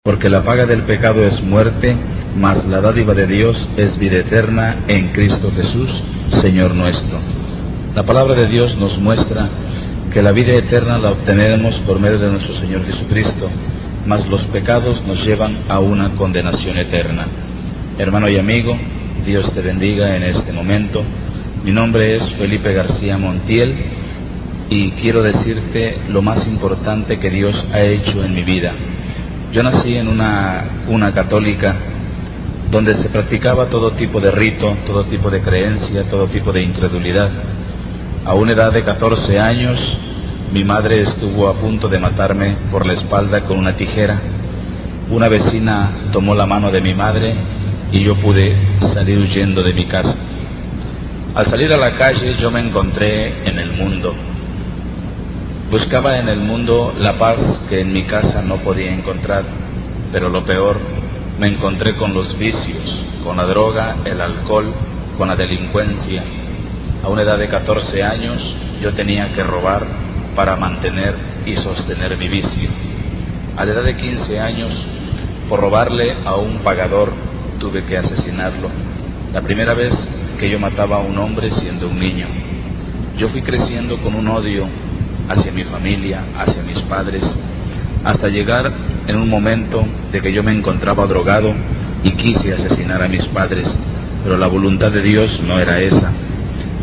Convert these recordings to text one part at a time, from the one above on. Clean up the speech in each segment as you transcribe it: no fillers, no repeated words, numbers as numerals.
Porque la paga del pecado es muerte, mas la dádiva de Dios es vida eterna en Cristo Jesús, Señor nuestro. La palabra de Dios nos muestra que la vida eterna la obtenemos por medio de nuestro Señor Jesucristo, mas los pecados nos llevan a una condenación eterna. Hermano y amigo, Dios te bendiga en este momento. Mi nombre es Felipe García Montiel y quiero decirte lo más importante que Dios ha hecho en mi vida. Yo nací en una cuna católica donde se practicaba todo tipo de rito, todo tipo de creencia, todo tipo de incredulidad. A una edad de 14 años, mi madre estuvo a punto de matarme por la espalda con una tijera. Una vecina tomó la mano de mi madre y yo pude salir huyendo de mi casa. Al salir a la calle yo me encontré en el mundo. Buscaba en el mundo la paz que en mi casa no podía encontrar, pero lo peor, me encontré con los vicios, con la droga, el alcohol, con la delincuencia. A una edad de 14 años yo tenía que robar para mantener y sostener mi vicio. A la edad de 15 años, por robarle a un pagador, tuve que asesinarlo. La primera vez que yo mataba a un hombre siendo un niño. Yo fui creciendo con un odio hacia mi familia, hacia mis padres, hasta llegar en un momento de que yo me encontraba drogado y quise asesinar a mis padres, pero la voluntad de Dios no era esa.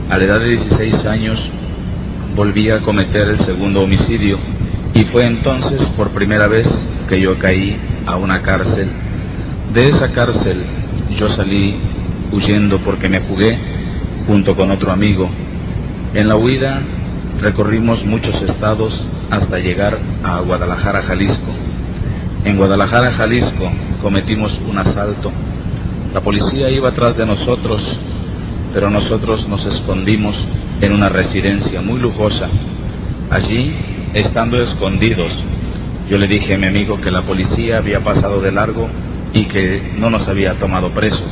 A la edad de 16 años volví a cometer el segundo homicidio y fue entonces por primera vez que yo caí a una cárcel. De esa cárcel yo salí huyendo porque me fugué junto con otro amigo. En la huida recorrimos muchos estados hasta llegar a Guadalajara, Jalisco. En Guadalajara, Jalisco, cometimos un asalto. La policía iba atrás de nosotros, pero nosotros nos escondimos en una residencia muy lujosa. Allí, estando escondidos, yo le dije a mi amigo que la policía había pasado de largo y que no nos había tomado presos.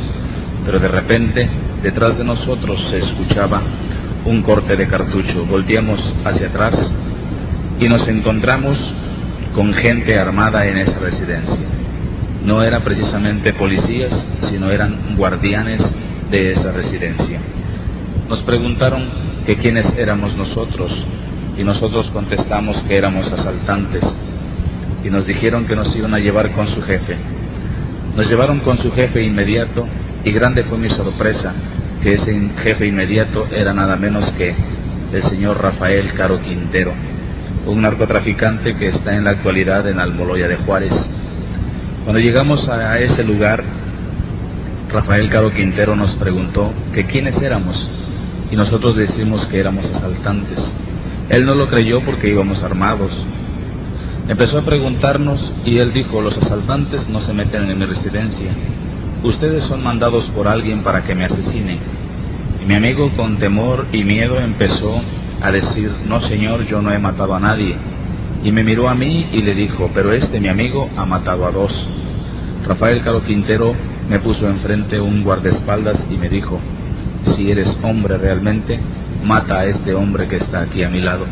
Pero de repente, detrás de nosotros se escuchaba un corte de cartucho. Volteamos hacia atrás y nos encontramos con gente armada en esa residencia. No eran precisamente policías, sino eran guardianes de esa residencia. Nos preguntaron que quiénes éramos nosotros y nosotros contestamos que éramos asaltantes y nos dijeron que nos iban a llevar con su jefe. Nos llevaron con su jefe inmediato y grande fue mi sorpresa que ese jefe inmediato era nada menos que el señor Rafael Caro Quintero, un narcotraficante que está en la actualidad en Almoloya de Juárez. Cuando llegamos a ese lugar, Rafael Caro Quintero nos preguntó que quiénes éramos y nosotros decimos que éramos asaltantes. Él no lo creyó porque íbamos armados. Empezó a preguntarnos y él dijo: los asaltantes no se meten en mi residencia. Ustedes son mandados por alguien para que me asesinen. Y mi amigo con temor y miedo empezó a decir: no señor, yo no he matado a nadie. Y me miró a mí y le dijo: pero mi amigo ha matado a 2. Rafael Caro Quintero me puso enfrente un guardaespaldas y me dijo: si eres hombre realmente, mata a este hombre que está aquí a mi lado.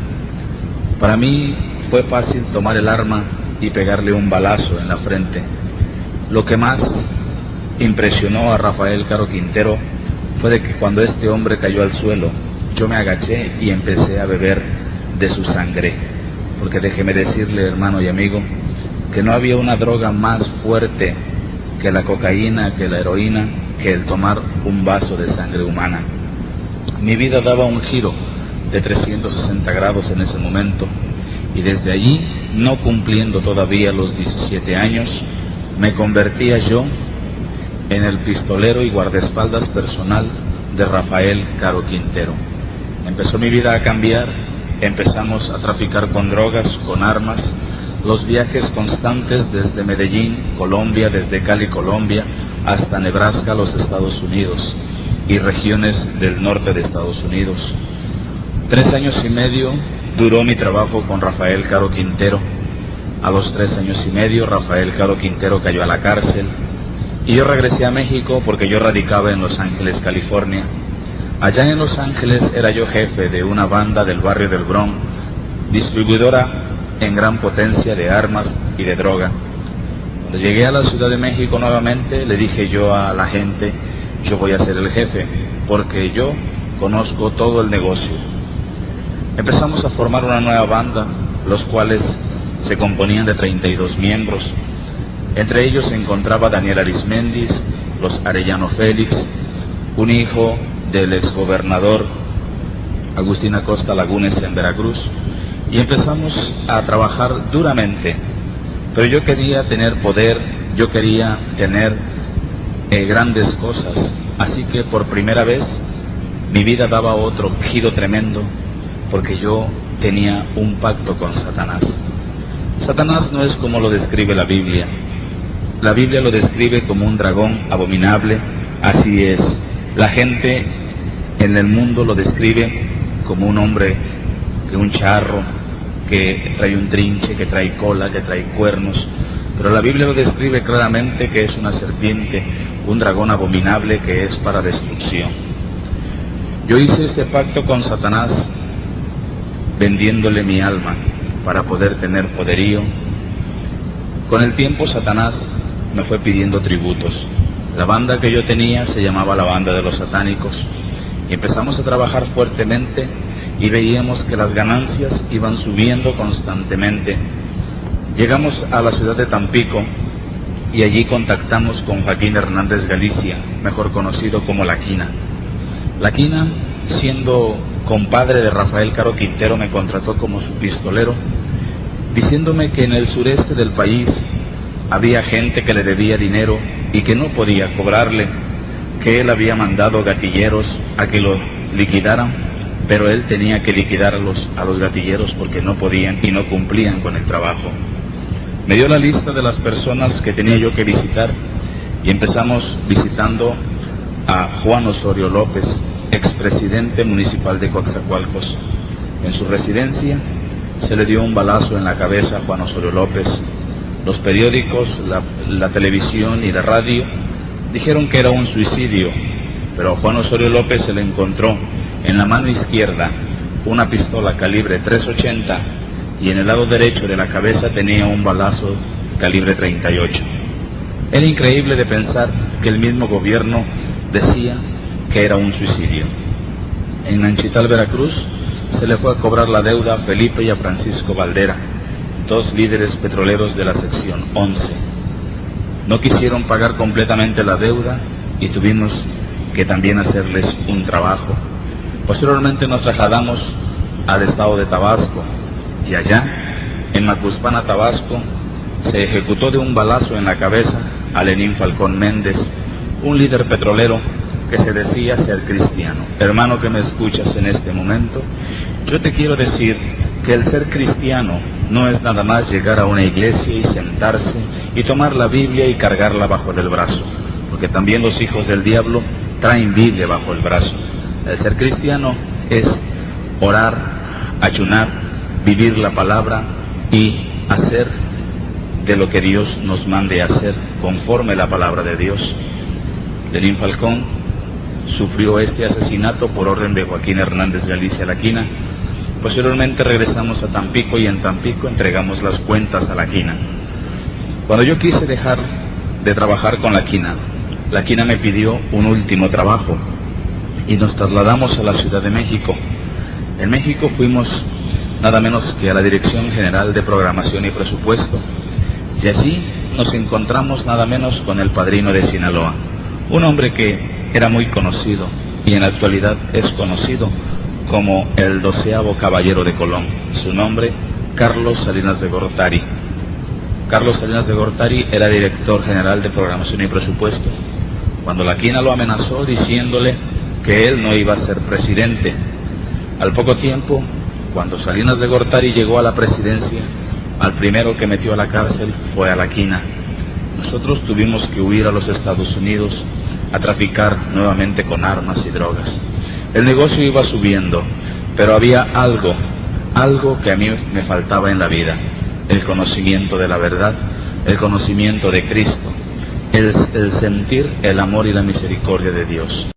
Para mí fue fácil tomar el arma y pegarle un balazo en la frente. Lo que más impresionó a Rafael Caro Quintero fue de que cuando este hombre cayó al suelo, yo me agaché y empecé a beber de su sangre, porque déjeme decirle, hermano y amigo, que no había una droga más fuerte que la cocaína, que la heroína, que el tomar un vaso de sangre humana. Mi vida daba un giro de 360 grados en ese momento, y desde allí, no cumpliendo todavía los 17 años, me convertía yo en el pistolero y guardaespaldas personal de Rafael Caro Quintero. Empezó mi vida a cambiar, empezamos a traficar con drogas, con armas, los viajes constantes desde Medellín, Colombia, desde Cali, Colombia, hasta Nebraska, los Estados Unidos, y regiones del norte de Estados Unidos. 3 años y medio duró mi trabajo con Rafael Caro Quintero. A los 3 años y medio, Rafael Caro Quintero cayó a la cárcel. Y yo regresé a México porque yo radicaba en Los Ángeles, California. Allá en Los Ángeles era yo jefe de una banda del barrio del Bronx, distribuidora en gran potencia de armas y de droga. Cuando llegué a la Ciudad de México nuevamente, le dije yo a la gente, yo voy a ser el jefe, porque yo conozco todo el negocio. Empezamos a formar una nueva banda, los cuales se componían de 32 miembros. Entre ellos se encontraba Daniel Arismendis, los Arellano Félix, un hijo del exgobernador Agustín Acosta Lagunes en Veracruz, y empezamos a trabajar duramente. Pero yo quería tener poder, yo quería tener grandes cosas, así que por primera vez mi vida daba otro giro tremendo, porque yo tenía un pacto con Satanás. Satanás no es como lo describe la Biblia. La Biblia lo describe como un dragón abominable, así es. La gente en el mundo lo describe como un hombre, que un charro, que trae un trinche, que trae cola, que trae cuernos, pero la Biblia lo describe claramente que es una serpiente, un dragón abominable que es para destrucción. Yo hice este pacto con Satanás vendiéndole mi alma para poder tener poderío. Con el tiempo Satanás me fue pidiendo tributos. La banda que yo tenía se llamaba la Banda de los Satánicos, y empezamos a trabajar fuertemente y veíamos que las ganancias iban subiendo constantemente. Llegamos a la ciudad de Tampico y allí contactamos con Joaquín Hernández Galicia, mejor conocido como La Quina. La Quina, siendo compadre de Rafael Caro Quintero, me contrató como su pistolero, diciéndome que en el sureste del país había gente que le debía dinero y que no podía cobrarle, que él había mandado gatilleros a que lo liquidaran, pero él tenía que liquidar a los gatilleros porque no podían y no cumplían con el trabajo. Me dio la lista de las personas que tenía yo que visitar y empezamos visitando a Juan Osorio López, expresidente municipal de Coatzacoalcos. En su residencia se le dio un balazo en la cabeza a Juan Osorio López. Los periódicos, la televisión y la radio dijeron que era un suicidio, pero a Juan Osorio López se le encontró en la mano izquierda una pistola calibre .380 y en el lado derecho de la cabeza tenía un balazo calibre .38. Era increíble de pensar que el mismo gobierno decía que era un suicidio. En Nanchital, Veracruz, se le fue a cobrar la deuda a Felipe y a Francisco Valdera, dos líderes petroleros de la sección 11. No quisieron pagar completamente la deuda y tuvimos que también hacerles un trabajo. Posteriormente nos trasladamos al estado de Tabasco y allá, en Macuspana, Tabasco, se ejecutó de un balazo en la cabeza a Lenín Falcón Méndez, un líder petrolero que se decía ser cristiano. Hermano que me escuchas en este momento, yo te quiero decir que el ser cristiano no es nada más llegar a una iglesia y sentarse y tomar la Biblia y cargarla bajo del brazo, porque también los hijos del diablo traen Biblia bajo el brazo. El ser cristiano es orar, ayunar, vivir la palabra y hacer de lo que Dios nos mande hacer conforme la palabra de Dios. Lenín Falcón sufrió este asesinato por orden de Joaquín Hernández Galicia La Quina. Posteriormente regresamos a Tampico y en Tampico entregamos las cuentas a La Quina. Cuando yo quise dejar de trabajar con La Quina me pidió un último trabajo y nos trasladamos a la Ciudad de México. En México fuimos nada menos que a la Dirección General de Programación y Presupuesto, y allí nos encontramos nada menos con el padrino de Sinaloa, un hombre que era muy conocido y en la actualidad es conocido como el 12º caballero de Colón. Su nombre, Carlos Salinas de Gortari. Carlos Salinas de Gortari era director general de Programación y Presupuesto. Cuando La Quina lo amenazó diciéndole que él no iba a ser presidente, al poco tiempo, cuando Salinas de Gortari llegó a la presidencia, al primero que metió a la cárcel fue a La Quina. Nosotros tuvimos que huir a los Estados Unidos a traficar nuevamente con armas y drogas. El negocio iba subiendo, pero había algo que a mí me faltaba en la vida: el conocimiento de la verdad, el conocimiento de Cristo, el sentir el amor y la misericordia de Dios.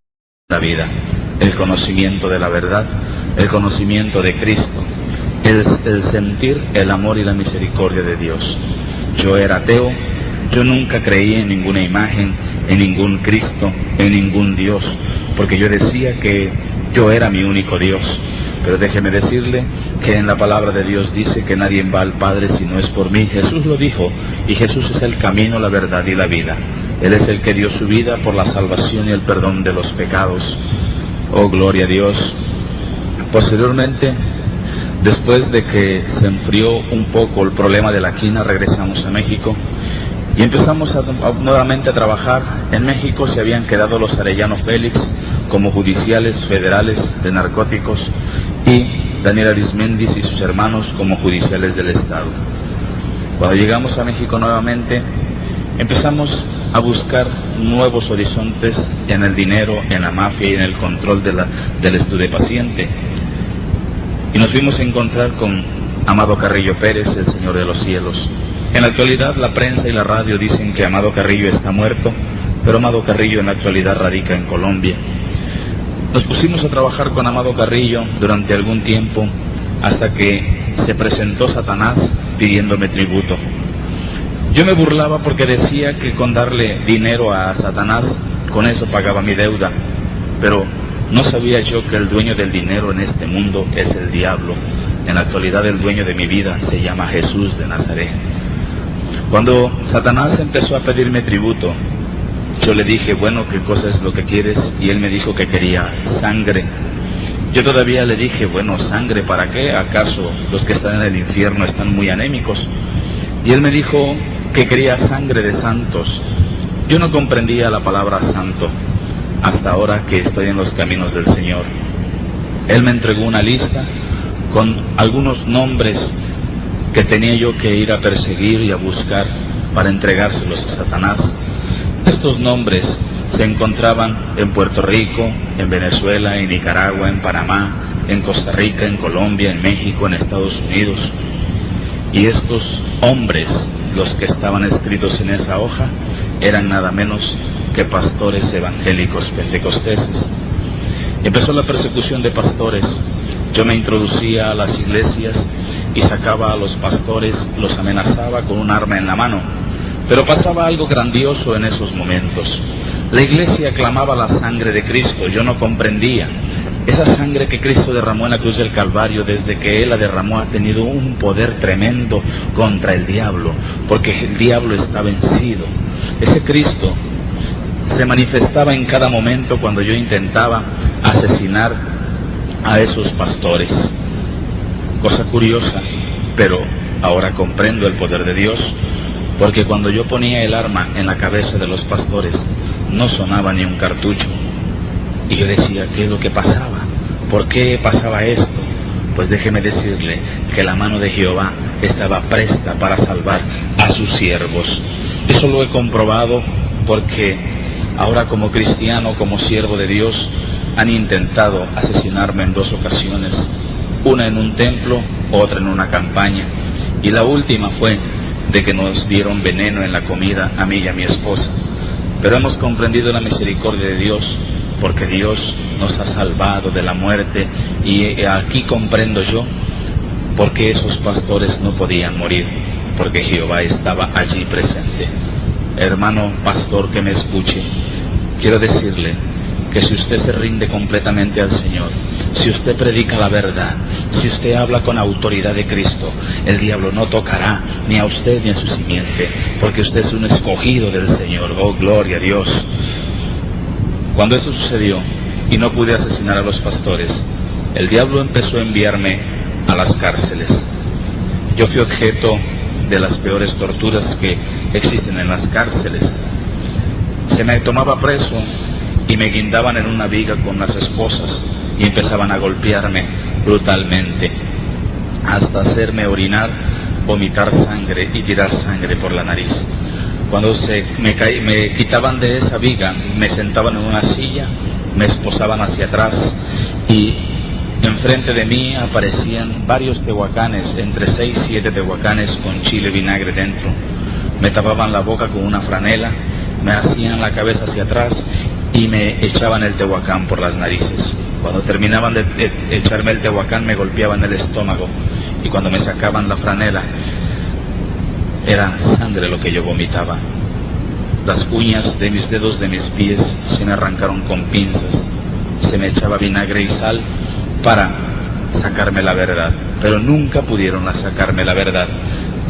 La vida, el conocimiento de la verdad, el conocimiento de Cristo, el sentir el amor y la misericordia de Dios. Yo era ateo, Yo nunca creí en ninguna imagen, en ningún Cristo, en ningún Dios, porque yo decía que yo era mi único Dios. Pero déjeme decirle que en la palabra de Dios dice que nadie va al Padre si no es por mí. Jesús lo dijo, y Jesús es el camino, la verdad y la vida. Él es el que dio su vida por la salvación y el perdón de los pecados. Oh, gloria a Dios. Posteriormente, después de que se enfrió un poco el problema de la quina, regresamos a México y empezamos nuevamente a trabajar. En México se habían quedado los Arellano Félix como judiciales federales de narcóticos y Daniel Arismendi y sus hermanos como judiciales del Estado. Cuando llegamos a México nuevamente, empezamos a buscar nuevos horizontes en el dinero, en la mafia y en el control del estupefaciente. Y nos fuimos a encontrar con Amado Carrillo Pérez, el Señor de los Cielos. En la actualidad la prensa y la radio dicen que Amado Carrillo está muerto, pero Amado Carrillo en la actualidad radica en Colombia. Nos pusimos a trabajar con Amado Carrillo durante algún tiempo hasta que se presentó Satanás pidiéndome tributo. Yo me burlaba porque decía que con darle dinero a Satanás, con eso pagaba mi deuda, pero no sabía yo que el dueño del dinero en este mundo es el diablo. En la actualidad el dueño de mi vida se llama Jesús de Nazaret. Cuando Satanás empezó a pedirme tributo, yo le dije, bueno, ¿qué cosa es lo que quieres? Y él me dijo que quería sangre. Yo todavía le dije, bueno, ¿sangre para qué? ¿Acaso los que están en el infierno están muy anémicos? Y él me dijo que quería sangre de santos. Yo no comprendía la palabra santo hasta ahora que estoy en los caminos del Señor. Él me entregó una lista con algunos nombres que tenía yo que ir a perseguir y a buscar para entregárselos a Satanás. Estos nombres se encontraban en Puerto Rico, en Venezuela, en Nicaragua, en Panamá, en Costa Rica, en Colombia, en México, en Estados Unidos. Y estos hombres, los que estaban escritos en esa hoja, eran nada menos que pastores evangélicos pentecosteses. Empezó la persecución de pastores. Yo me introducía a las iglesias y sacaba a los pastores, los amenazaba con un arma en la mano. Pero pasaba algo grandioso en esos momentos. La iglesia clamaba la sangre de Cristo. Yo no comprendía. Esa sangre que Cristo derramó en la cruz del Calvario, desde que Él la derramó, ha tenido un poder tremendo contra el diablo, porque el diablo está vencido. Ese Cristo se manifestaba en cada momento cuando yo intentaba asesinar a esos pastores. Cosa curiosa, pero ahora comprendo el poder de Dios, porque cuando yo ponía el arma en la cabeza de los pastores, no sonaba ni un cartucho. Y yo decía, ¿qué es lo que pasaba? ¿Por qué pasaba esto? Pues déjeme decirle que la mano de Jehová estaba presta para salvar a sus siervos. Eso lo he comprobado porque ahora como cristiano, como siervo de Dios, han intentado asesinarme en 2 ocasiones. Una en un templo, otra en una campaña. Y la última fue de que nos dieron veneno en la comida a mí y a mi esposa. Pero hemos comprendido la misericordia de Dios, porque Dios nos ha salvado de la muerte, y aquí comprendo yo por qué esos pastores no podían morir, porque Jehová estaba allí presente. Hermano pastor que me escuche, quiero decirle que si usted se rinde completamente al Señor, si usted predica la verdad, si usted habla con autoridad de Cristo, el diablo no tocará ni a usted ni a su simiente, porque usted es un escogido del Señor. Oh, gloria a Dios. Cuando eso sucedió y no pude asesinar a los pastores, el diablo empezó a enviarme a las cárceles. Yo fui objeto de las peores torturas que existen en las cárceles. Se me tomaba preso y me guindaban en una viga con las esposas y empezaban a golpearme brutalmente hasta hacerme orinar, vomitar sangre y tirar sangre por la nariz. Cuando me quitaban de esa viga, me sentaban en una silla, me esposaban hacia atrás y enfrente de mí aparecían varios tehuacanes, entre 6 y 7 tehuacanes con chile vinagre dentro. Me tapaban la boca con una franela, me hacían la cabeza hacia atrás y me echaban el tehuacán por las narices. Cuando terminaban de echarme el tehuacán, me golpeaban el estómago, y cuando me sacaban la franela, era sangre lo que yo vomitaba. Las uñas de mis dedos de mis pies se me arrancaron con pinzas. Se me echaba vinagre y sal para sacarme la verdad, pero nunca pudieron sacarme la verdad.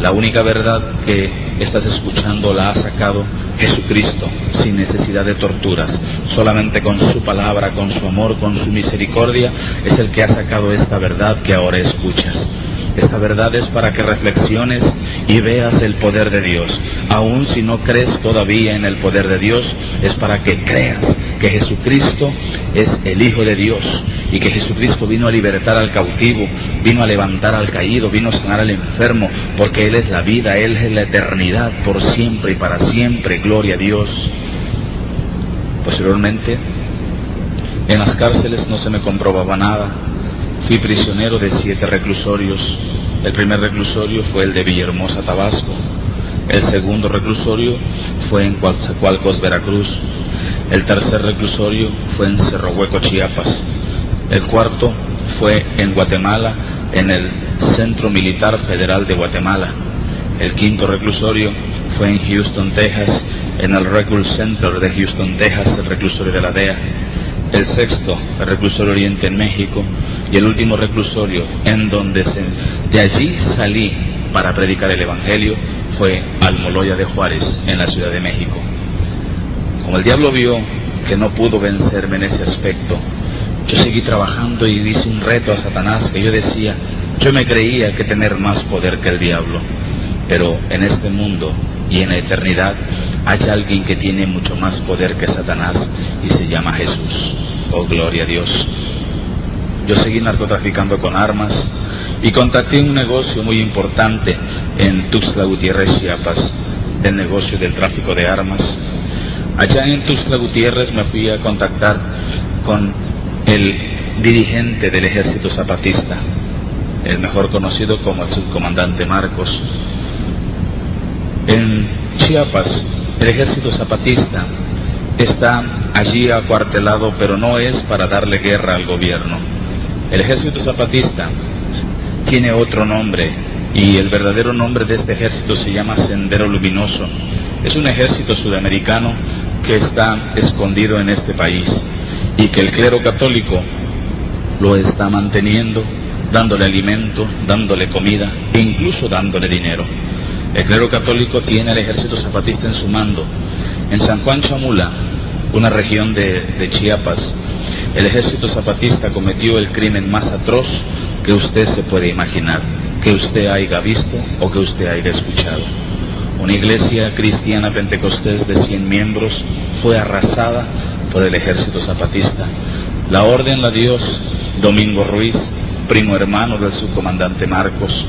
La única verdad que estás escuchando la ha sacado Jesucristo, sin necesidad de torturas. Solamente con su palabra, con su amor, con su misericordia, es el que ha sacado esta verdad que ahora escuchas. Esta verdad es para que reflexiones y veas el poder de Dios. Aun si no crees todavía en el poder de Dios, es para que creas que Jesucristo es el Hijo de Dios y que Jesucristo vino a libertar al cautivo, vino a levantar al caído, vino a sanar al enfermo, porque Él es la vida, Él es la eternidad por siempre y para siempre. Gloria a Dios. Posteriormente, en las cárceles no se me comprobaba nada. Fui prisionero de 7 reclusorios. El primer reclusorio fue el de Villahermosa, Tabasco. El segundo reclusorio fue en Coatzacoalcos, Veracruz. El tercer reclusorio fue en Cerro Hueco, Chiapas. El cuarto fue en Guatemala, en el Centro Militar Federal de Guatemala. El quinto reclusorio fue en Houston, Texas, en el Reclusion Center de Houston, Texas, el reclusorio de la DEA. El sexto, el reclusorio Oriente en México, y el último reclusorio en donde de allí salí para predicar el Evangelio fue Almoloya de Juárez, en la Ciudad de México. Como el diablo vio que no pudo vencerme en ese aspecto, yo seguí trabajando y hice un reto a Satanás que yo decía, yo me creía que tener más poder que el diablo, pero en este mundo y en la eternidad hay alguien que tiene mucho más poder que Satanás y se llama Jesús. Oh, gloria a Dios. Yo seguí narcotraficando con armas y contacté un negocio muy importante en Tuxtla Gutiérrez, Chiapas, el negocio del tráfico de armas. Allá en Tuxtla Gutiérrez me fui a contactar con el dirigente del Ejército Zapatista, el mejor conocido como el subcomandante Marcos. En Chiapas, el Ejército Zapatista está allí acuartelado, pero no es para darle guerra al gobierno. El Ejército Zapatista tiene otro nombre, y el verdadero nombre de este ejército se llama Sendero Luminoso. Es un ejército sudamericano que está escondido en este país, y que el clero católico lo está manteniendo, dándole alimento, dándole comida, e incluso dándole dinero. El clero católico tiene al Ejército Zapatista en su mando. En San Juan Chamula, una región de Chiapas, el Ejército Zapatista cometió el crimen más atroz que usted se puede imaginar, que usted haya visto o que usted haya escuchado. Una iglesia cristiana pentecostés de 100 miembros fue arrasada por el Ejército Zapatista. La orden la dio Domingo Ruiz, primo hermano del subcomandante Marcos.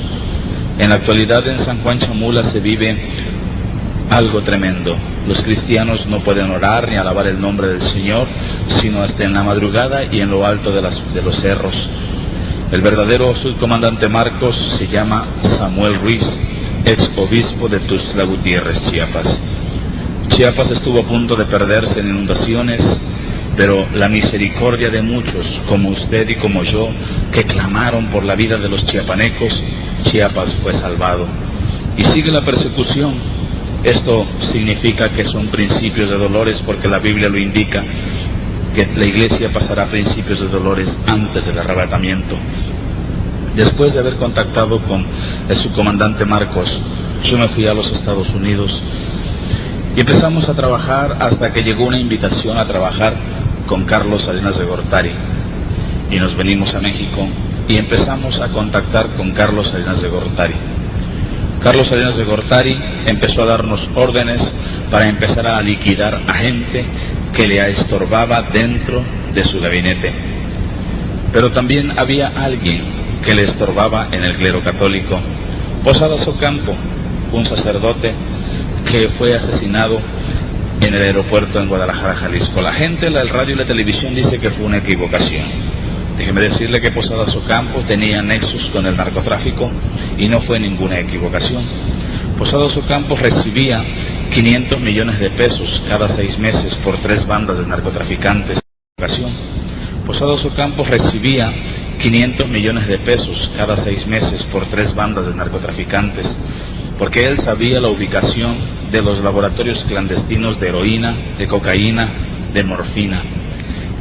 En la actualidad en San Juan Chamula se vive algo tremendo. Los cristianos no pueden orar ni alabar el nombre del Señor, sino hasta en la madrugada y en lo alto de los cerros. El verdadero subcomandante Marcos se llama Samuel Ruiz, ex obispo de Tuxtla Gutiérrez, Chiapas. Chiapas estuvo a punto de perderse en inundaciones, pero la misericordia de muchos, como usted y como yo, que clamaron por la vida de los chiapanecos, Chiapas fue salvado. Y sigue la persecución. Esto significa que son principios de dolores, porque la Biblia lo indica, que la iglesia pasará principios de dolores antes del arrebatamiento. Después de haber contactado con el subcomandante Marcos, yo me fui a los Estados Unidos y empezamos a trabajar hasta que llegó una invitación a trabajar con Carlos Salinas de Gortari, y nos venimos a México y empezamos a contactar con Carlos Salinas de Gortari. Carlos Salinas de Gortari empezó a darnos órdenes para empezar a liquidar a gente que le estorbaba dentro de su gabinete. Pero también había alguien que le estorbaba en el clero católico. Posadas Ocampo, un sacerdote que fue asesinado en el aeropuerto en Guadalajara, Jalisco. La gente, el radio y la televisión dice que fue una equivocación. Déjeme decirle que Posadas Ocampo tenía nexos con el narcotráfico y no fue ninguna equivocación. Posadas Ocampo recibía 500 millones de pesos cada 6 meses por 3 bandas de narcotraficantes. Posadas Ocampo recibía 500 millones de pesos cada 6 meses por 3 bandas de narcotraficantes, porque él sabía la ubicación de los laboratorios clandestinos de heroína, de cocaína, de morfina,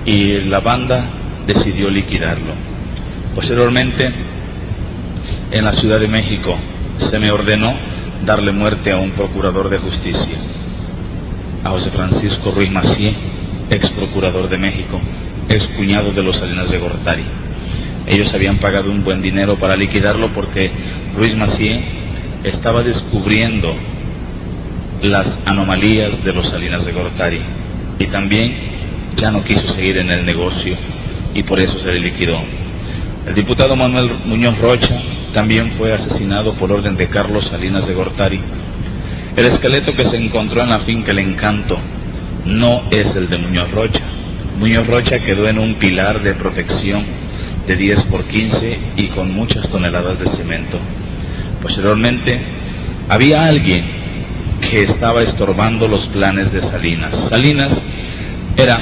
y la banda decidió liquidarlo. Posteriormente, en la Ciudad de México, se me ordenó darle muerte a un procurador de justicia, a José Francisco Ruiz Massieu, ex procurador de México, ex cuñado de los Salinas de Gortari. Ellos habían pagado un buen dinero para liquidarlo porque Ruiz Massieu estaba descubriendo las anomalías de los Salinas de Gortari y también ya no quiso seguir en el negocio y por eso se le liquidó. El diputado Manuel Muñoz Rocha también fue asesinado por orden de Carlos Salinas de Gortari. El esqueleto que se encontró en la finca El Encanto no es el de Muñoz Rocha. Muñoz Rocha quedó en un pilar de protección de 10 por 15 y con muchas toneladas de cemento. Posteriormente, había alguien que estaba estorbando los planes de Salinas. Salinas era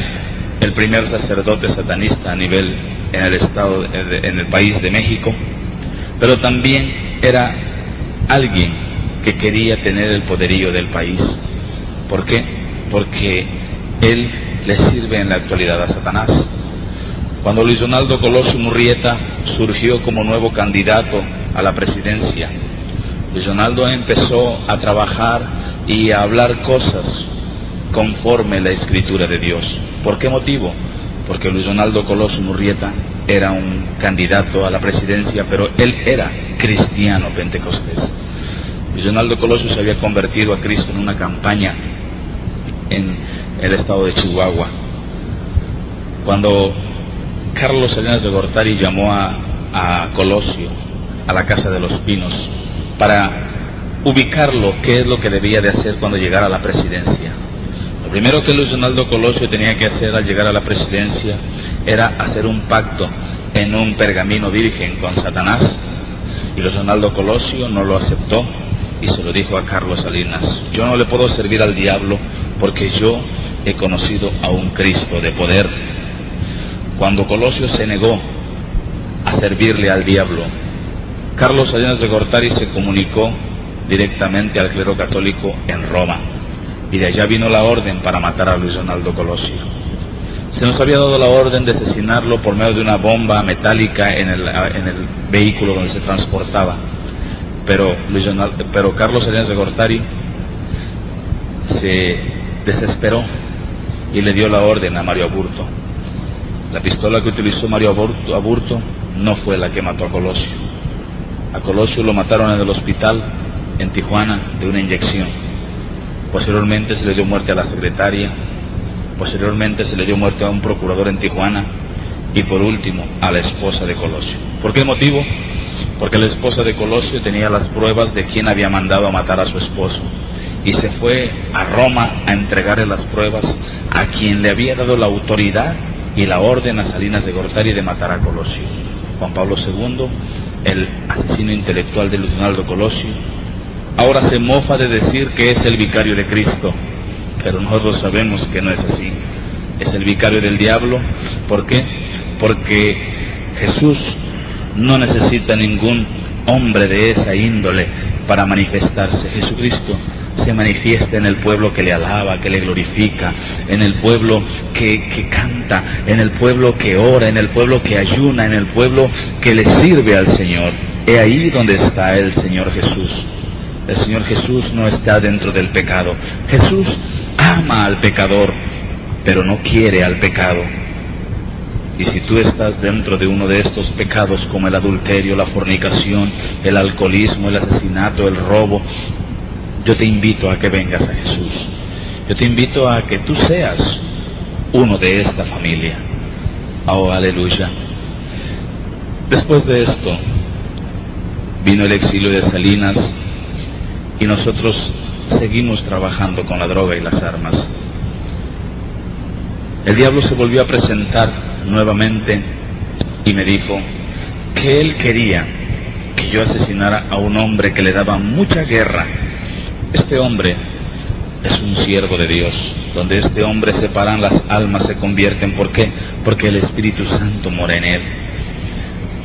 el primer sacerdote satanista a nivel en el estado, en el país de México, pero también era alguien que quería tener el poderío del país. ¿Por qué? Porque él le sirve en la actualidad a Satanás. Cuando Luis Donaldo Colosio Murrieta surgió como nuevo candidato a la presidencia, Luis Donaldo empezó a trabajar y a hablar cosas conforme la escritura de Dios. ¿Por qué motivo? Porque Luis Donaldo Colosio Murrieta era un candidato a la presidencia, pero él era cristiano pentecostés. Luis Donaldo Colosio se había convertido a Cristo en una campaña en el estado de Chihuahua. Cuando Carlos Salinas de Gortari llamó a Colosio a la Casa de los Pinos para ubicarlo, qué es lo que debía de hacer cuando llegara a la presidencia. Lo primero que Luis Donaldo Colosio tenía que hacer al llegar a la presidencia era hacer un pacto en un pergamino virgen con Satanás, y Luis Donaldo Colosio no lo aceptó y se lo dijo a Carlos Salinas: yo no le puedo servir al diablo porque yo he conocido a un Cristo de poder. Cuando Colosio se negó a servirle al diablo, Carlos Salinas de Gortari se comunicó directamente al clero católico en Roma, y de allá vino la orden para matar a Luis Donaldo Colosio. Se nos había dado la orden de asesinarlo por medio de una bomba metálica en el vehículo donde se transportaba, pero Carlos Salinas de Gortari se desesperó y le dio la orden a Mario Aburto. La pistola que utilizó Mario Aburto no fue la que mató a Colosio. A Colosio lo mataron en el hospital en Tijuana de una inyección. Posteriormente se le dio muerte a la secretaria. Posteriormente se le dio muerte a un procurador en Tijuana. Y por último a la esposa de Colosio. ¿Por qué motivo? Porque la esposa de Colosio tenía las pruebas de quién había mandado a matar a su esposo. Y se fue a Roma a entregarle las pruebas a quien le había dado la autoridad y la orden a Salinas de Gortari de matar a Colosio. Juan Pablo II, el asesino intelectual de Luis Donaldo Colosio, ahora se mofa de decir que es el vicario de Cristo, pero nosotros sabemos que no es así. Es el vicario del diablo. ¿Por qué? Porque Jesús no necesita ningún hombre de esa índole para manifestarse. Jesucristo se manifiesta en el pueblo que le alaba, que le glorifica, en el pueblo que canta, en el pueblo que ora, en el pueblo que ayuna, en el pueblo que le sirve al Señor. He ahí donde está el Señor Jesús. El Señor Jesús no está dentro del pecado. Jesús ama al pecador, pero no quiere al pecado. Y si tú estás dentro de uno de estos pecados como el adulterio, la fornicación, el alcoholismo, el asesinato, el robo, yo te invito a que vengas a Jesús. Yo te invito a que tú seas uno de esta familia. Oh, aleluya. Después de esto, vino el exilio de Salinas y nosotros seguimos trabajando con la droga y las armas. El diablo se volvió a presentar nuevamente y me dijo que él quería que yo asesinara a un hombre que le daba mucha guerra. Este hombre es un siervo de Dios. Donde este hombre se paran, las almas se convierten. ¿Por qué? Porque el Espíritu Santo mora en él.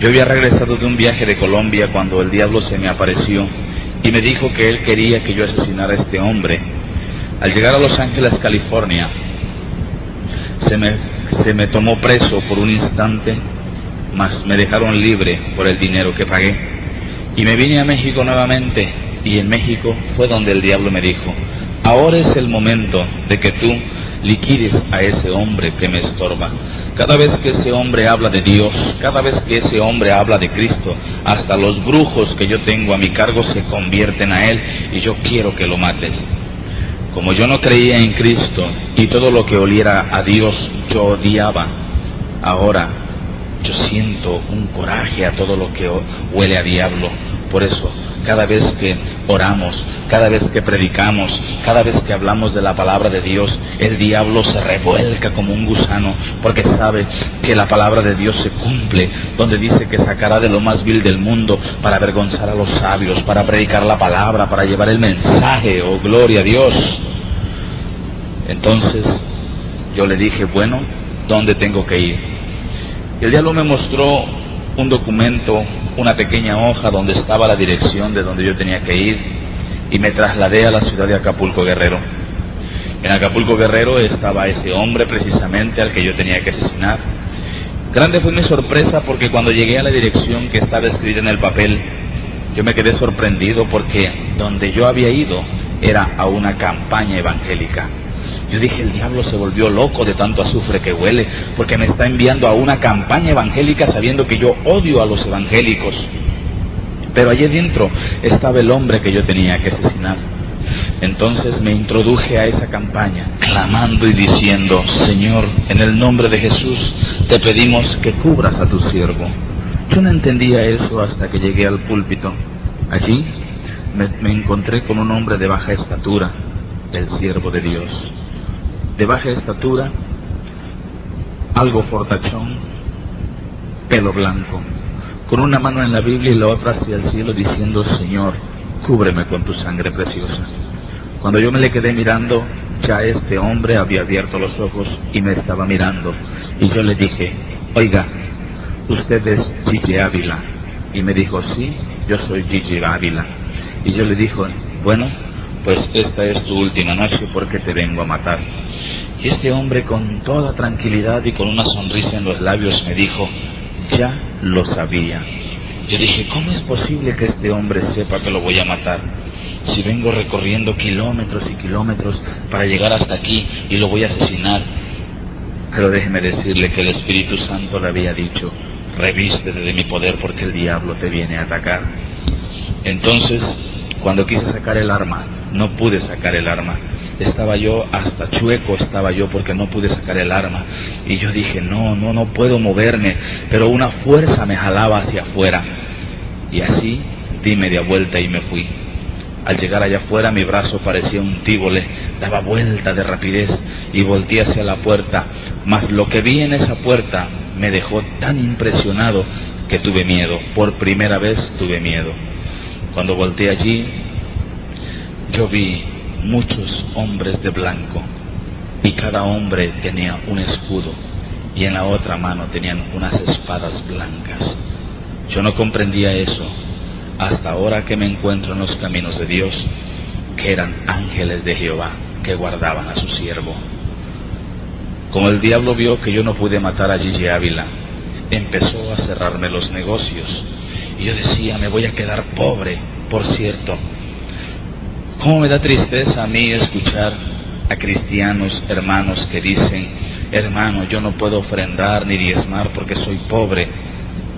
Yo había regresado de un viaje de Colombia cuando el diablo se me apareció y me dijo que él quería que yo asesinara a este hombre Al llegar a Los Ángeles, California, se me tomó preso por un instante, mas me dejaron libre por el dinero que pagué. Y me vine a México nuevamente, y en México fue donde el diablo me dijo: ahora es el momento de que tú liquides a ese hombre que me estorba. Cada vez que ese hombre habla de Dios, cada vez que ese hombre habla de Cristo, hasta los brujos que yo tengo a mi cargo se convierten a él, y yo quiero que lo mates. Como yo no creía en Cristo y todo lo que oliera a Dios yo odiaba, ahora yo siento un coraje a todo lo que huele a diablo. Por eso, cada vez que oramos, cada vez que predicamos, cada vez que hablamos de la palabra de Dios, el diablo se revuelca como un gusano, porque sabe que la palabra de Dios se cumple, donde dice que sacará de lo más vil del mundo para avergonzar a los sabios, para predicar la palabra, para llevar el mensaje. ¡Oh, gloria a Dios! Entonces yo le dije: bueno, ¿dónde tengo que ir? Y el diablo me mostró un documento, una pequeña hoja donde estaba la dirección de donde yo tenía que ir, y me trasladé a la ciudad de Acapulco, Guerrero. En Acapulco, Guerrero estaba ese hombre precisamente al que yo tenía que asesinar. Grande fue mi sorpresa, porque cuando llegué a la dirección que estaba escrita en el papel, yo me quedé sorprendido, porque donde yo había ido era a una campaña evangélica. Yo dije: el diablo se volvió loco de tanto azufre que huele, porque me está enviando a una campaña evangélica sabiendo que yo odio a los evangélicos. Pero allí dentro estaba el hombre que yo tenía que asesinar. Entonces me introduje a esa campaña, clamando y diciendo: Señor, en el nombre de Jesús, te pedimos que cubras a tu siervo. Yo no entendía eso hasta que llegué al púlpito. Allí me encontré con un hombre de baja estatura, el siervo de Dios. De baja estatura, algo fortachón, pelo blanco, con una mano en la Biblia y la otra hacia el cielo, diciendo: Señor, cúbreme con tu sangre preciosa. Cuando yo me le quedé mirando, ya este hombre había abierto los ojos y me estaba mirando. Y yo le dije: oiga, ¿usted es Gigi Ávila? Y me dijo: sí, yo soy Gigi Ávila. Y yo le dije: bueno, pues esta es tu última noche, porque te vengo a matar. Y este hombre, con toda tranquilidad y con una sonrisa en los labios, me dijo: ya lo sabía. Yo dije: ¿cómo es posible que este hombre sepa que lo voy a matar? Si vengo recorriendo kilómetros y kilómetros para llegar hasta aquí y lo voy a asesinar. Pero déjeme decirle que el Espíritu Santo le había dicho: revístete de mi poder, porque el diablo te viene a atacar. Entonces, cuando quise sacar el arma, no pude sacar el arma. Estaba yo hasta chueco, estaba yo, porque no pude sacar el arma. Y yo dije: no puedo moverme. Pero una fuerza me jalaba hacia afuera. Y así di media vuelta y me fui. Al llegar allá afuera, mi brazo parecía un tívole, daba vuelta de rapidez y volteé hacia la puerta. Mas lo que vi en esa puerta me dejó tan impresionado que tuve miedo. Por primera vez tuve miedo. Cuando volteé allí, yo vi muchos hombres de blanco, y cada hombre tenía un escudo, y en la otra mano tenían unas espadas blancas. Yo no comprendía eso hasta ahora que me encuentro en los caminos de Dios, que eran ángeles de Jehová que guardaban a su siervo. Como el diablo vio que yo no pude matar a Gigi Ávila, empezó a cerrarme los negocios, y yo decía: me voy a quedar pobre. Por cierto, cómo me da tristeza a mí escuchar a cristianos, hermanos, que dicen: hermano, yo no puedo ofrendar ni diezmar porque soy pobre.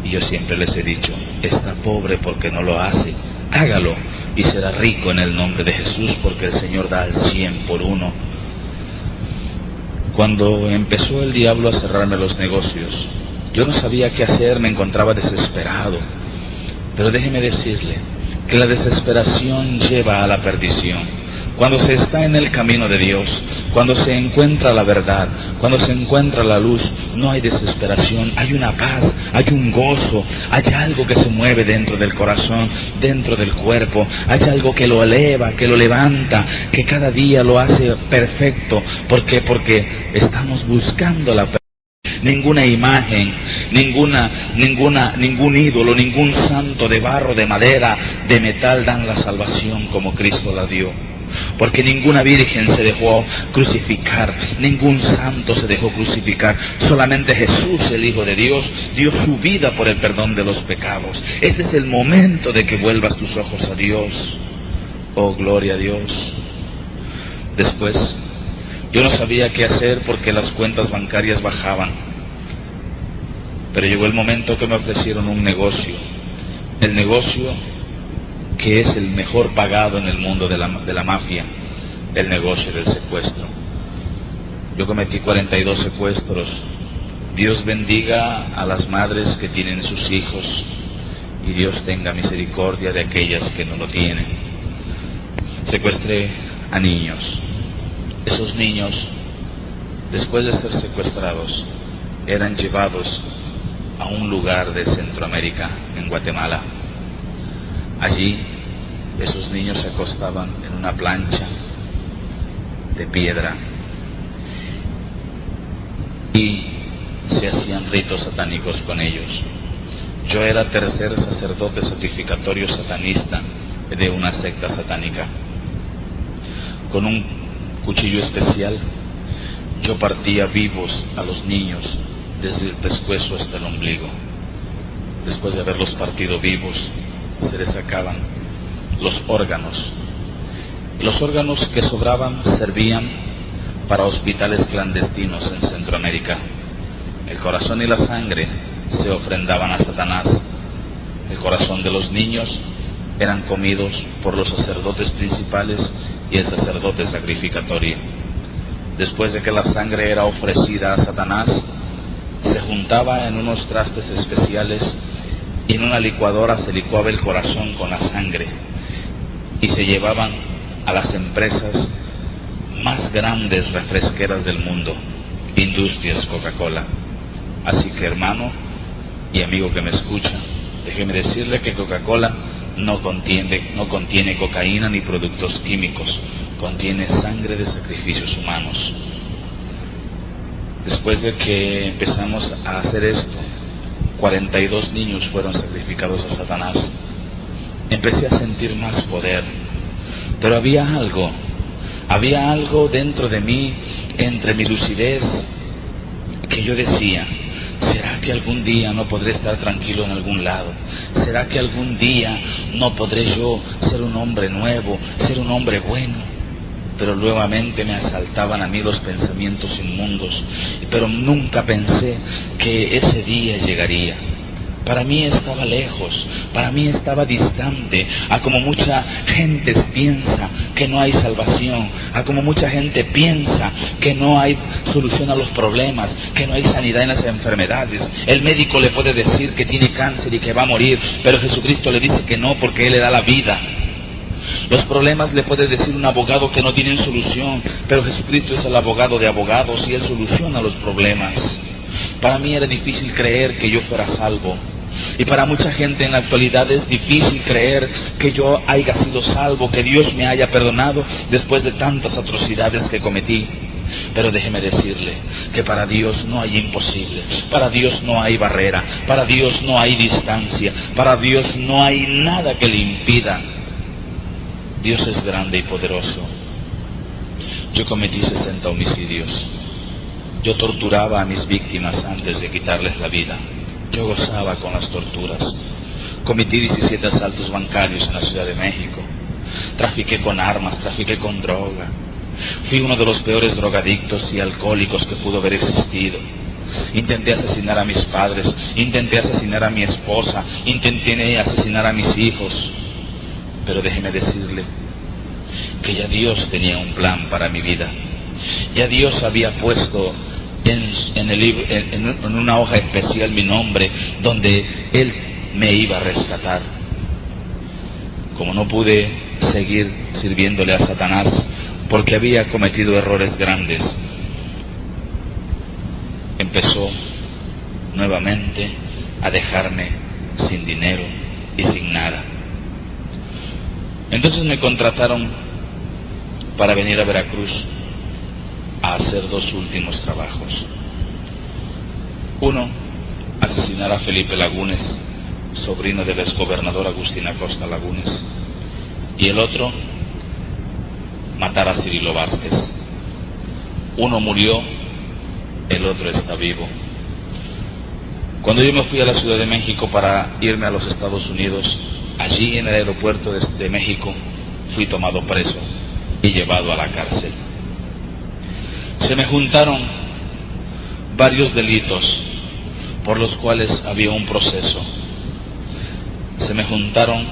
Y yo siempre les he dicho: está pobre porque no lo hace, hágalo y será rico en el nombre de Jesús, porque el Señor da al 100 por uno. Cuando empezó el diablo a cerrarme los negocios, yo no sabía qué hacer, me encontraba desesperado. Pero déjeme decirle que la desesperación lleva a la perdición. Cuando se está en el camino de Dios, cuando se encuentra la verdad, cuando se encuentra la luz, no hay desesperación, hay una paz, hay un gozo, hay algo que se mueve dentro del corazón, dentro del cuerpo, hay algo que lo eleva, que lo levanta, que cada día lo hace perfecto. ¿Por qué? Porque estamos buscando la perfección. Ninguna imagen, ningún ídolo, ningún santo de barro, de madera, de metal dan la salvación como Cristo la dio. porque ninguna virgen se dejó crucificar, ningún santo se dejó crucificar, solamente Jesús, el Hijo de Dios, dio su vida por el perdón de los pecados. Este es el momento de que vuelvas tus ojos a Dios. Oh, gloria a Dios. Después, yo no sabía qué hacer porque las cuentas bancarias bajaban, pero llegó el momento que me ofrecieron un negocio, el negocio que es el mejor pagado en el mundo de la mafia, el negocio del secuestro. Yo cometí 42 secuestros. Dios bendiga a las madres que tienen sus hijos y Dios tenga misericordia de aquellas que no lo tienen. Secuestré a niños. Esos niños, después de ser secuestrados, eran llevados a un lugar de Centroamérica, en Guatemala. Allí, esos niños se acostaban en una plancha de piedra y se hacían ritos satánicos con ellos. Yo era tercer sacerdote sacrificatorio satanista de una secta satánica. Con un cuchillo especial, yo partía vivos a los niños desde el pescuezo hasta el ombligo. Después de haberlos partido vivos, se les sacaban los órganos. Los órganos que sobraban servían para hospitales clandestinos en Centroamérica. El corazón y la sangre se ofrendaban a Satanás. El corazón de los niños eran comidos por los sacerdotes principales y el sacerdote sacrificatorio. Después de que la sangre era ofrecida a Satanás, se juntaba en unos trastes especiales y en una licuadora se licuaba el corazón con la sangre y se llevaban a las empresas más grandes refresqueras del mundo, Industrias Coca-Cola. Así que, hermano y amigo que me escucha, déjeme decirle que Coca-Cola no contiene cocaína ni productos químicos, contiene sangre de sacrificios humanos. Después de que empezamos a hacer esto, 42 niños fueron sacrificados a Satanás. Empecé a sentir más poder, pero había algo dentro de mí, entre mi lucidez, que yo decía: ¿será que algún día no podré estar tranquilo en algún lado? ¿Será que algún día no podré yo ser un hombre nuevo, ser un hombre bueno? Pero nuevamente me asaltaban a mí los pensamientos inmundos, pero nunca pensé que ese día llegaría. Para mí estaba lejos, para mí estaba distante, a como mucha gente piensa que no hay salvación, a como mucha gente piensa que no hay solución a los problemas, que no hay sanidad en las enfermedades. El médico le puede decir que tiene cáncer y que va a morir, pero Jesucristo le dice que no, porque Él le da la vida. Los problemas le puede decir un abogado que no tienen solución, pero Jesucristo es el abogado de abogados y Él soluciona los problemas. Para mí era difícil creer que yo fuera salvo. Y para mucha gente en la actualidad es difícil creer que yo haya sido salvo, que Dios me haya perdonado después de tantas atrocidades que cometí. Pero déjeme decirle que para Dios no hay imposible, para Dios no hay barrera, para Dios no hay distancia, para Dios no hay nada que le impida. Dios es grande y poderoso. Yo cometí 60 homicidios. Yo torturaba a mis víctimas antes de quitarles la vida. Yo gozaba con las torturas. Cometí 17 asaltos bancarios en la Ciudad de México. Trafiqué con armas, trafiqué con droga. Fui uno de los peores drogadictos y alcohólicos que pudo haber existido. Intenté asesinar a mis padres, intenté asesinar a mi esposa, intenté asesinar a mis hijos. Pero déjeme decirle que ya Dios tenía un plan para mi vida. Ya Dios había puesto en una hoja especial mi nombre, donde Él me iba a rescatar. Como no pude seguir sirviéndole a Satanás, porque había cometido errores grandes, empezó nuevamente a dejarme sin dinero y sin nada. Entonces me contrataron para venir a Veracruz a hacer 2 últimos trabajos. Uno, asesinar a Felipe Lagunes, sobrino del exgobernador Agustín Acosta Lagunes. Y el otro, matar a Cirilo Vázquez. Uno murió, el otro está vivo. Cuando yo me fui a la Ciudad de México para irme a los Estados Unidos, allí en el aeropuerto de México fui tomado preso y llevado a la cárcel. Se me juntaron varios delitos por los cuales había un proceso. Se me juntaron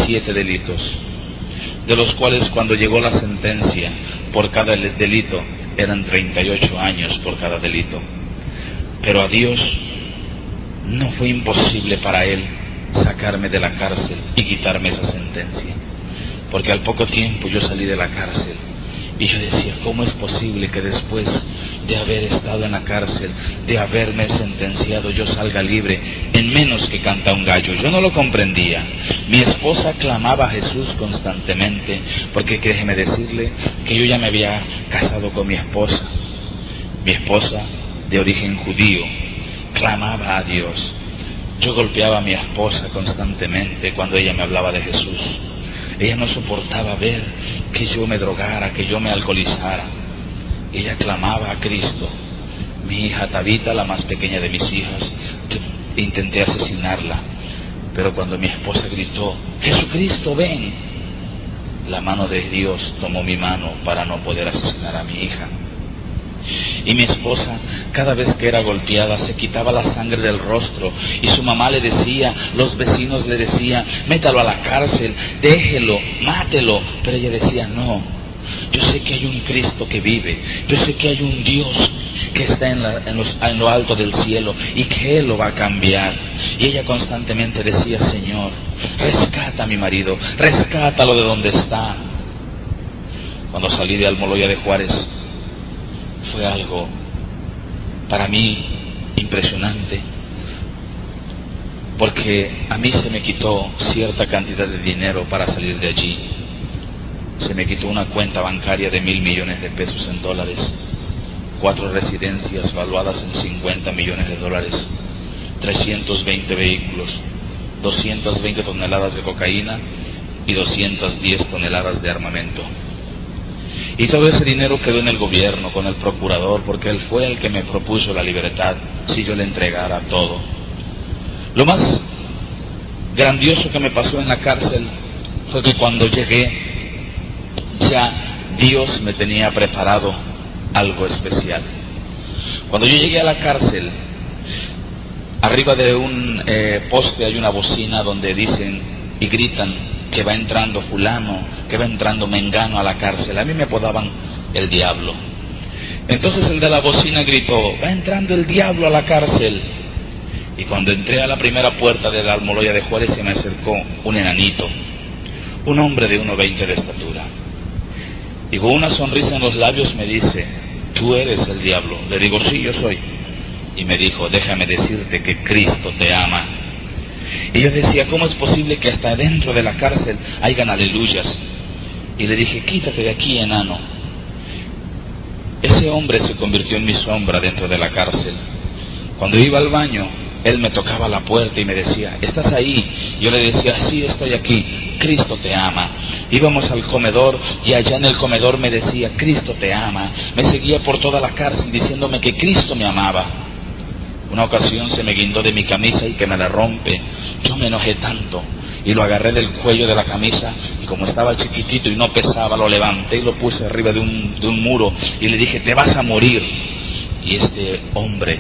7 delitos, de los cuales cuando llegó la sentencia por cada delito eran 38 años por cada delito. Pero a Dios no fue imposible para Él sacarme de la cárcel y quitarme esa sentencia, porque al poco tiempo yo salí de la cárcel y yo decía, ¿cómo es posible que después de haber estado en la cárcel, de haberme sentenciado, yo salga libre en menos que canta un gallo? Yo no lo comprendía. Mi esposa clamaba a Jesús constantemente, porque déjeme decirle que yo ya me había casado con mi esposa. Mi esposa, de origen judío, clamaba a Dios. Yo golpeaba a mi esposa constantemente cuando ella me hablaba de Jesús. Ella no soportaba ver que yo me drogara, que yo me alcoholizara. Ella clamaba a Cristo. Mi hija Tabita, la más pequeña de mis hijas, yo intenté asesinarla, pero cuando mi esposa gritó, Jesucristo, ven, la mano de Dios tomó mi mano para no poder asesinar a mi hija. Y mi esposa, cada vez que era golpeada, se quitaba la sangre del rostro, y su mamá le decía, los vecinos le decían, métalo a la cárcel, déjelo, mátelo. Pero ella decía, no, yo sé que hay un Cristo que vive, yo sé que hay un Dios que está en lo alto del cielo y que Él lo va a cambiar. Y ella constantemente decía, Señor, rescata a mi marido, rescátalo de donde está. Cuando salí de Almoloya de Juárez, fue algo para mí impresionante, porque a mí se me quitó cierta cantidad de dinero para salir de allí. Se me quitó una cuenta bancaria de 1,000 millones de pesos en dólares, 4 residencias valuadas en 50 millones de dólares, 320 vehículos, 220 toneladas de cocaína y 210 toneladas de armamento. Y todo ese dinero quedó en el gobierno, con el procurador, porque él fue el que me propuso la libertad si yo le entregara todo. Lo más grandioso que me pasó en la cárcel fue que cuando llegué, ya Dios me tenía preparado algo especial. Cuando yo llegué a la cárcel, arriba de un poste hay una bocina donde dicen y gritan que va entrando fulano, que va entrando mengano a la cárcel. A mí me apodaban el diablo. Entonces el de la bocina gritó, va entrando el diablo a la cárcel. Y cuando entré a la primera puerta de la Almoloya de Juárez, se me acercó un enanito, un hombre de 1,20 de estatura, y con una sonrisa en los labios me dice, ¿tú eres el diablo? Le digo, sí, yo soy. Y me dijo, déjame decirte que Cristo te ama. Y yo decía, ¿cómo es posible que hasta dentro de la cárcel hayan aleluyas? Y le dije, quítate de aquí, enano. Ese hombre se convirtió en mi sombra dentro de la cárcel. Cuando iba al baño, él me tocaba la puerta y me decía, ¿estás ahí? Yo le decía, sí, estoy aquí, Cristo te ama. Íbamos al comedor y allá en el comedor me decía, Cristo te ama. Me seguía por toda la cárcel diciéndome que Cristo me amaba. Una ocasión se me guindó de mi camisa y que me la rompe. Yo me enojé tanto y lo agarré del cuello de la camisa, y como estaba chiquitito y no pesaba, lo levanté y lo puse arriba de un muro y le dije, te vas a morir. Y este hombre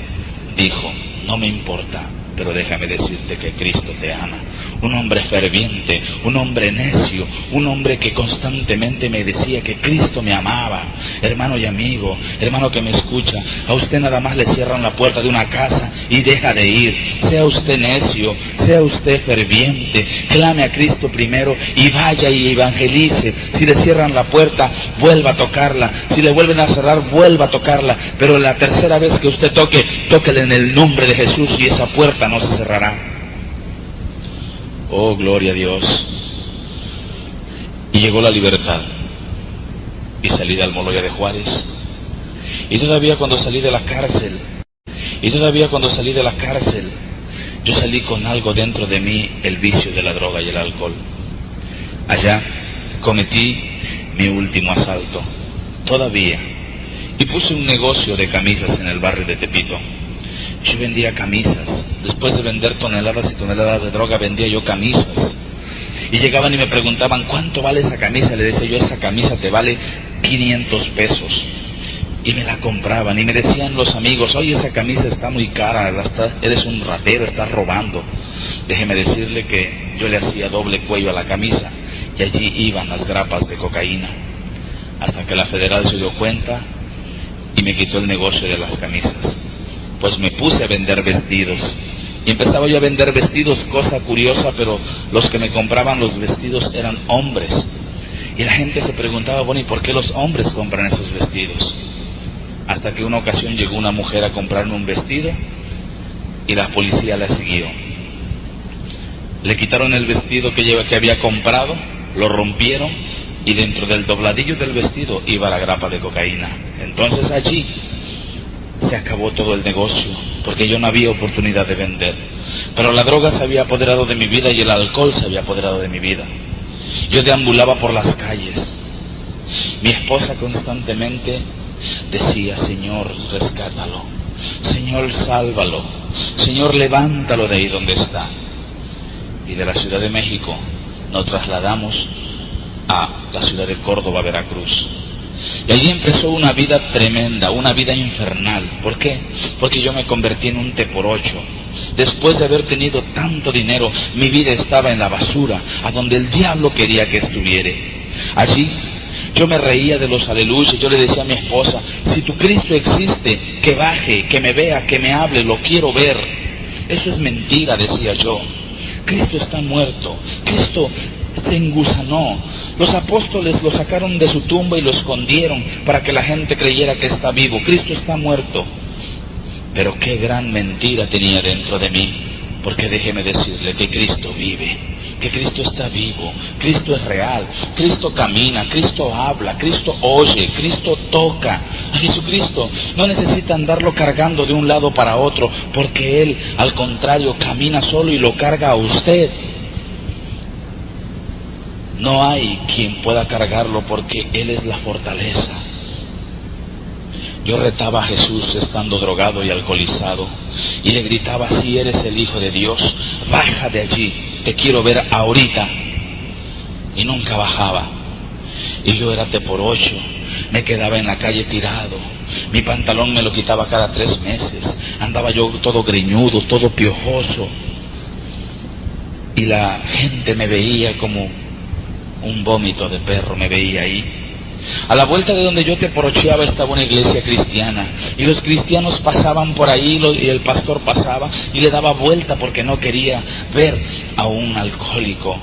dijo, no me importa, pero déjame decirte que Cristo te ama. Un hombre ferviente, un hombre necio, un hombre que constantemente me decía que Cristo me amaba. Hermano y amigo, hermano que me escucha, a usted nada más le cierran la puerta de una casa y deja de ir. Sea usted necio, sea usted ferviente, clame a Cristo primero y vaya y evangelice. Si le cierran la puerta, vuelva a tocarla. Si le vuelven a cerrar, vuelva a tocarla. Pero la tercera vez que usted toque, tóquele en el nombre de Jesús y esa puerta no se cerrará. Oh, gloria a Dios. Y llegó la libertad. Y salí de Almoloya de Juárez. Y todavía cuando salí de la cárcel, yo salí con algo dentro de mí, el vicio de la droga y el alcohol. Allá cometí mi último asalto, todavía, y puse un negocio de camisas en el barrio de Tepito. Yo vendía camisas. Después de vender toneladas y toneladas de droga, vendía yo camisas. Y llegaban y me preguntaban, ¿cuánto vale esa camisa? Le decía yo, esa camisa te vale 500 pesos. Y me la compraban. Y me decían los amigos, oye, esa camisa está muy cara, eres un ratero, estás robando. Déjeme decirle que yo le hacía doble cuello a la camisa, y allí iban las grapas de cocaína. Hasta que la federal se dio cuenta y me quitó el negocio de las camisas. Pues me puse a vender vestidos. Y empezaba yo a vender vestidos, cosa curiosa, pero los que me compraban los vestidos eran hombres. Y la gente se preguntaba, bueno, ¿y por qué los hombres compran esos vestidos? Hasta que una ocasión llegó una mujer a comprarme un vestido y la policía la siguió. Le quitaron el vestido que había comprado, lo rompieron y dentro del dobladillo del vestido iba la grapa de cocaína. Entonces allí se acabó todo el negocio, porque yo no había oportunidad de vender. Pero la droga se había apoderado de mi vida y el alcohol se había apoderado de mi vida. Yo deambulaba por las calles. Mi esposa constantemente decía, Señor, rescátalo. Señor, sálvalo. Señor, levántalo de ahí donde está. Y de la Ciudad de México nos trasladamos a la ciudad de Córdoba, Veracruz. Y allí empezó una vida tremenda, una vida infernal. ¿Por qué? Porque yo me convertí en un T-8. Después de haber tenido tanto dinero, mi vida estaba en la basura, a donde el diablo quería que estuviera. Allí yo me reía de los aleluyas. Yo le decía a mi esposa, si tu Cristo existe, que baje, que me vea, que me hable, lo quiero ver. Eso es mentira, decía yo. Cristo está muerto. Cristo se engusanó. Los apóstoles lo sacaron de su tumba y lo escondieron para que la gente creyera que está vivo. Cristo está muerto. Pero qué gran mentira tenía dentro de mí, porque déjeme decirle que Cristo vive, que Cristo está vivo, Cristo es real, Cristo camina, Cristo habla, Cristo oye, Cristo toca. A Jesucristo no necesita andarlo cargando de un lado para otro, porque Él, al contrario, camina solo y lo carga a usted. No hay quien pueda cargarlo porque Él es la fortaleza. Yo retaba a Jesús estando drogado y alcoholizado y le gritaba, si eres el Hijo de Dios, baja de allí, te quiero ver ahorita. Y nunca bajaba. Y yo era T-8, me quedaba en la calle tirado, mi pantalón me lo quitaba cada 3 meses, andaba yo todo greñudo, todo piojoso. Y la gente me veía como un vómito de perro, me veía ahí. A la vuelta de donde yo T-8eaba estaba una iglesia cristiana, y los cristianos pasaban por ahí, y el pastor pasaba y le daba vuelta porque no quería ver a un alcohólico.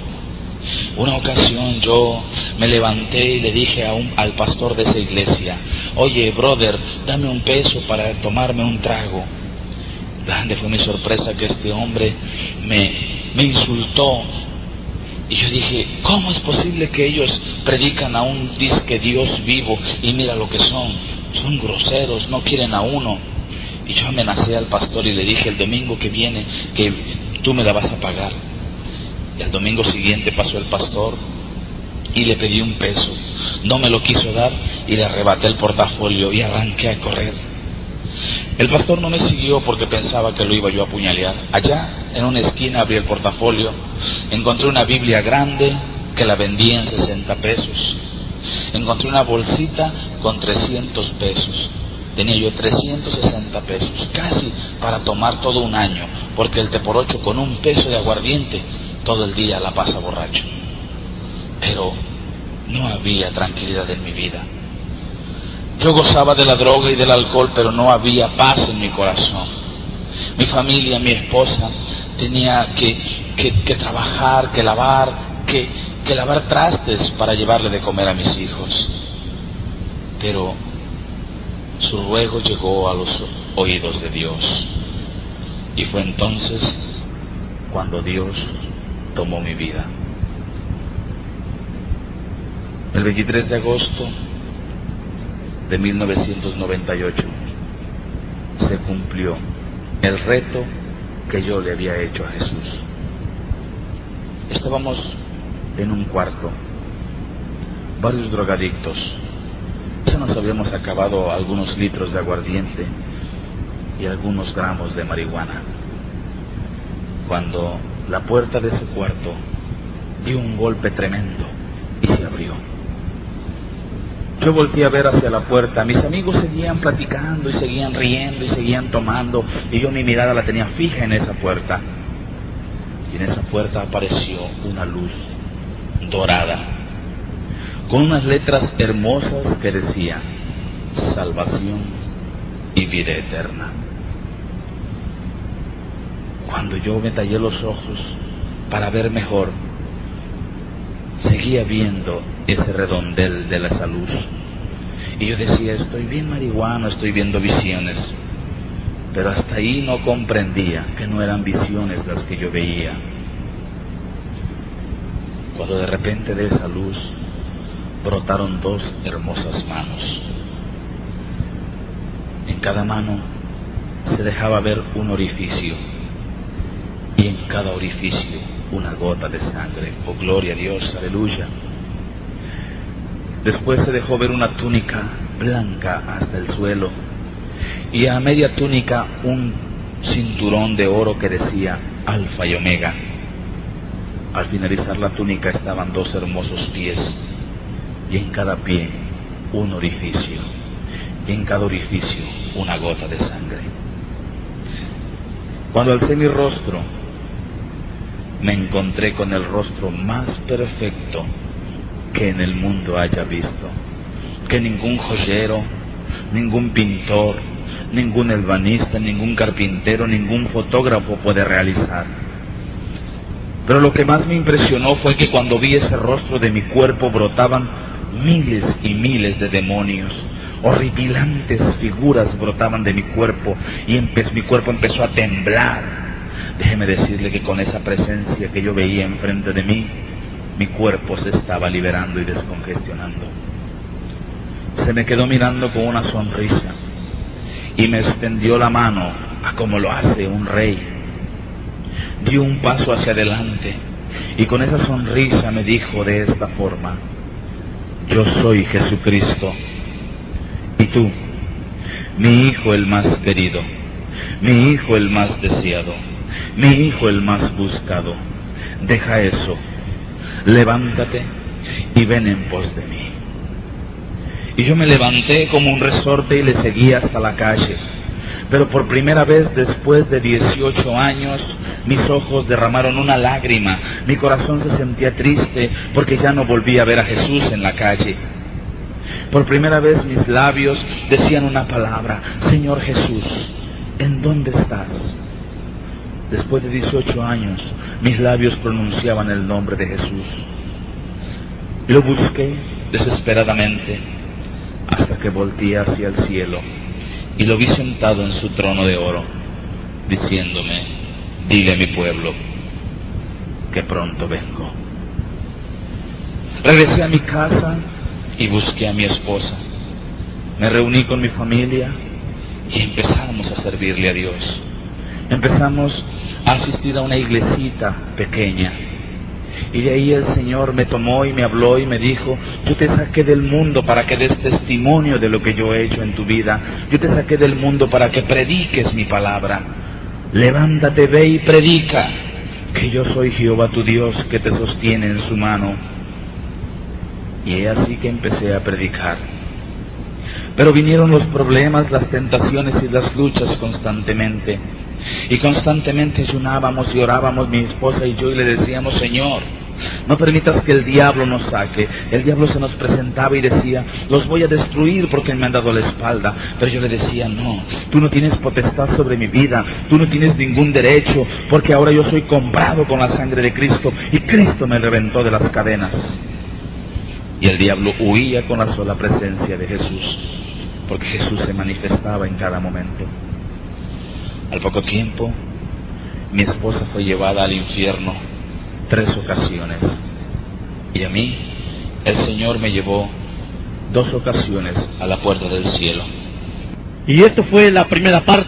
Una ocasión yo me levanté y le dije al pastor de esa iglesia, oye, brother, dame un peso para tomarme un trago. Grande fue mi sorpresa que este hombre me insultó. Y yo dije, ¿cómo es posible que ellos predican a un disque Dios vivo y mira lo que son? Son groseros, no quieren a uno. Y yo amenacé al pastor y le dije, el domingo que viene, que tú me la vas a pagar. Y al domingo siguiente pasó el pastor y le pedí un peso. No me lo quiso dar y le arrebaté el portafolio y arranqué a correr. El pastor no me siguió porque pensaba que lo iba yo a apuñalear. Allá, en una esquina, abrí el portafolio, encontré una Biblia grande que la vendí en 60 pesos. Encontré una bolsita con 300 pesos. Tenía yo 360 pesos, casi para tomar todo un año, porque el T-8 con un peso de aguardiente todo el día la pasa borracho. Pero no había tranquilidad en mi vida. Yo gozaba de la droga y del alcohol, pero no había paz en mi corazón. Mi familia, mi esposa, tenía que trabajar, que lavar trastes para llevarle de comer a mis hijos. Pero su ruego llegó a los oídos de Dios. Y fue entonces cuando Dios tomó mi vida. El 23 de agosto de 1998 se cumplió el reto que yo le había hecho a Jesús. Estábamos en un cuarto varios drogadictos. Ya nos habíamos acabado algunos litros de aguardiente y algunos gramos de marihuana, cuando la puerta de ese cuarto dio un golpe tremendo y se abrió. Yo volteé a ver hacia la puerta. Mis amigos seguían platicando y seguían riendo y seguían tomando, y yo mi mirada la tenía fija en esa puerta. Y en esa puerta apareció una luz dorada con unas letras hermosas que decía: salvación y vida eterna. Cuando yo me tallé los ojos para ver mejor, seguía viendo ese redondel de esa luz. Y yo decía: estoy bien marihuano, estoy viendo visiones. Pero hasta ahí no comprendía que no eran visiones las que yo veía. Cuando de repente de esa luz brotaron dos hermosas manos. En cada mano se dejaba ver un orificio, y en cada orificio una gota de sangre. Oh, gloria a Dios, aleluya. Después se dejó ver una túnica blanca hasta el suelo, y a media túnica un cinturón de oro que decía Alfa y Omega. Al finalizar la túnica estaban dos hermosos pies, y en cada pie un orificio, y en cada orificio una gota de sangre. Cuando alcé mi rostro, me encontré con el rostro más perfecto que en el mundo haya visto, que ningún joyero, ningún pintor, ningún ebanista, ningún carpintero, ningún fotógrafo puede realizar. Pero lo que más me impresionó fue que cuando vi ese rostro, de mi cuerpo brotaban miles y miles de demonios. Horripilantes figuras brotaban de mi cuerpo, y mi cuerpo empezó a temblar. Déjeme decirle que con esa presencia que yo veía enfrente de mí, mi cuerpo se estaba liberando y descongestionando. Se me quedó mirando con una sonrisa y me extendió la mano a como lo hace un rey. Dio un paso hacia adelante y con esa sonrisa me dijo de esta forma: yo soy Jesucristo, y tú, mi hijo el más querido, mi hijo el más deseado, mi hijo el más buscado. Deja eso, levántate y ven en pos de mí. Y yo me levanté como un resorte y le seguí hasta la calle. Pero por primera vez después de 18 años, mis ojos derramaron una lágrima. Mi corazón se sentía triste porque ya no volví a ver a Jesús en la calle. Por primera vez mis labios decían una palabra: Señor Jesús, ¿en dónde estás? Después de 18 años, mis labios pronunciaban el nombre de Jesús. Lo busqué desesperadamente hasta que volteé hacia el cielo y lo vi sentado en su trono de oro, diciéndome: dile a mi pueblo que pronto vengo. Regresé a mi casa y busqué a mi esposa. Me reuní con mi familia y empezamos a servirle a Dios. Empezamos a asistir a una iglesita pequeña. Y de ahí el Señor me tomó y me habló y me dijo: yo te saqué del mundo para que des testimonio de lo que yo he hecho en tu vida. Yo te saqué del mundo para que prediques mi palabra. Levántate, ve y predica que yo soy Jehová tu Dios, que te sostiene en su mano. Y es así que empecé a predicar. Pero vinieron los problemas, las tentaciones y las luchas constantemente. Y constantemente ayunábamos y orábamos mi esposa y yo, y le decíamos: Señor, no permitas que el diablo nos saque. El diablo se nos presentaba y decía: los voy a destruir porque me han dado la espalda. Pero yo le decía: no, tú no tienes potestad sobre mi vida, tú no tienes ningún derecho, porque ahora yo soy comprado con la sangre de Cristo, y Cristo me reventó de las cadenas. Y el diablo huía con la sola presencia de Jesús, porque Jesús se manifestaba en cada momento. Al poco tiempo, mi esposa fue llevada al infierno 3 ocasiones, y a mí el Señor me llevó 2 ocasiones a la puerta del cielo. Y esto fue la primera parte.